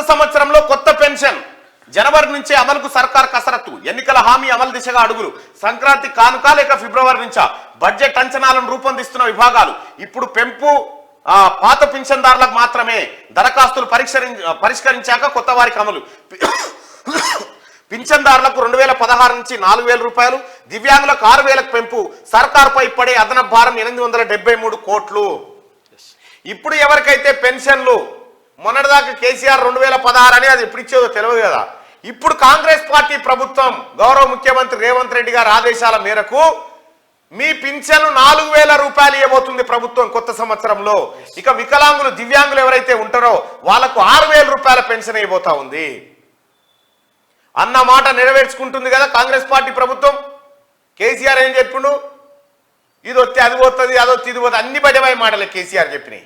సంవత్సరంలో కొత్త పెన్షన్ జనవరి నుంచే అమలుకు సర్కార్ కసరత్తు. ఎన్నికల హామీ అమలు దిశగా అడుగులు. సంక్రాంతి కానుక లేక ఫిబ్రవరి నుంచా బడ్జెట్ అంచనాలను రూపొందిస్తున్న విభాగాలు. ఇప్పుడు పెంపు పాత పింఛన్దారులకు మాత్రమే. దరఖాస్తులు పరిష్కరించాక కొత్త వారికి అమలు. పింఛన్దారులకు 2016 నుంచి 4,000 రూపాయలు, దివ్యాంగులకు 6,000కు పెంపు. సర్కార్పై పడే అదనపు భారం 873 కోట్లు. ఇప్పుడు ఎవరికైతే పెన్షన్లు మొన్నటిదాకా కేసీఆర్ 2016 అని అది ఎప్పుడు ఇచ్చేదో తెలియదు కదా. ఇప్పుడు కాంగ్రెస్ పార్టీ ప్రభుత్వం గౌరవ ముఖ్యమంత్రి రేవంత్ రెడ్డి గారి ఆదేశాల మేరకు మీ పింఛను 4,000 రూపాయలు ఇవ్వబోతుంది ప్రభుత్వం కొత్త సంవత్సరంలో. ఇక వికలాంగులు దివ్యాంగులు ఎవరైతే ఉంటారో వాళ్లకు 6,000 రూపాయల పెన్షన్ ఇవ్వబోతా ఉంది అన్న మాట నెరవేర్చుకుంటుంది కదా కాంగ్రెస్ పార్టీ ప్రభుత్వం. కేసీఆర్ ఏం చెప్పిండు? ఇది వస్తే అది పోతుంది, అదొస్తే ఇది పోతుంది, అన్ని బజవాయి మాటలే కేసీఆర్ చెప్పినాయి.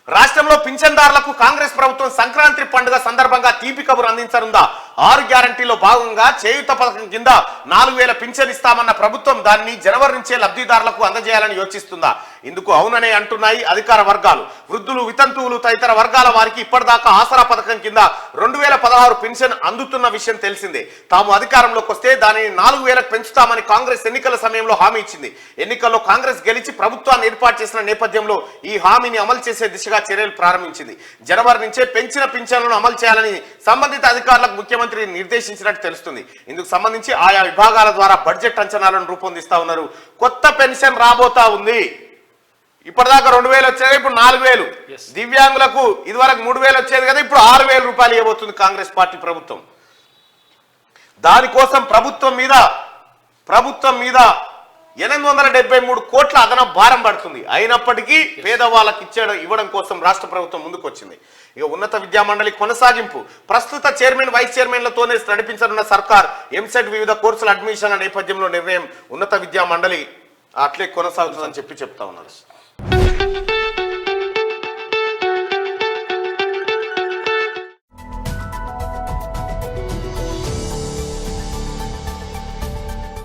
రాష్ట్రంలో పింఛన్దారులకు కాంగ్రెస్ ప్రభుత్వం సంక్రాంతి పండుగ సందర్భంగా తీపి కబురు అందించనుందా? 6 గ్యారంటీలో భాగంగా చేయూత పథకం కింద 4,000 పింఛన్ ఇస్తామన్న ప్రభుత్వం దాన్ని జనవరి నుంచే లబ్ధిదారులకు అందజేయాలని యోచిస్తుందా? ఇందుకు అవుననే అంటున్నాయి అధికార వర్గాలు. వృద్ధులు, వితంతువులు తదితర వర్గాల వారికి ఇప్పటిదాకా ఆసరా పథకం కింద 2016 పెన్షన్ అందుతున్న విషయం తెలిసిందే. తాము అధికారంలోకి వస్తే దానిని 4,000కు పెంచుతామని కాంగ్రెస్ ఎన్నికల సమయంలో హామీ ఇచ్చింది. ఎన్నికల్లో కాంగ్రెస్ గెలిచి ప్రభుత్వాన్ని ఏర్పాటు చేసిన నేపథ్యంలో ఈ హామీని అమలు చేసే దిశగా చర్యలు ప్రారంభించింది. జనవరి నుంచే పెంచిన పింఛన్లను అమలు చేయాలని సంబంధిత అధికారులకు ముఖ్యమంత్రి నిర్దేశించినట్టు తెలుస్తుంది. ఇందుకు సంబంధించి ఆయా విభాగాల ద్వారా బడ్జెట్ అంచనాలను రూపొందిస్తా ఉన్నారు. కొత్త పెన్షన్ రాబోతా ఉంది. ఇప్పటిదాకా 2,000 వచ్చేది, ఇప్పుడు 4,000. దివ్యాంగులకు ఇదివరకు 3,000 వచ్చేది కదా, ఇప్పుడు 6,000 రూపాయలు ఇవ్వబోతుంది కాంగ్రెస్ పార్టీ ప్రభుత్వం. దానికోసం ప్రభుత్వం మీద 873 కోట్ల అదనపు భారం పడుతుంది. అయినప్పటికీ పేదవాళ్ళకి ఇవ్వడం కోసం రాష్ట్ర ప్రభుత్వం ముందుకు వచ్చింది. ఇక ఉన్నత విద్యా మండలి కొనసాగింపు. ప్రస్తుత చైర్మన్, వైస్ చైర్మన్లతోనే నడిపించనున్న సర్కార్ ఎంసెట్ వివిధ కోర్సుల అడ్మిషన్ల నేపథ్యంలో నిర్ణయం ఉన్నత విద్యా మండలి అట్లే కొనసాగుతుందని చెప్తా ఉన్నారు.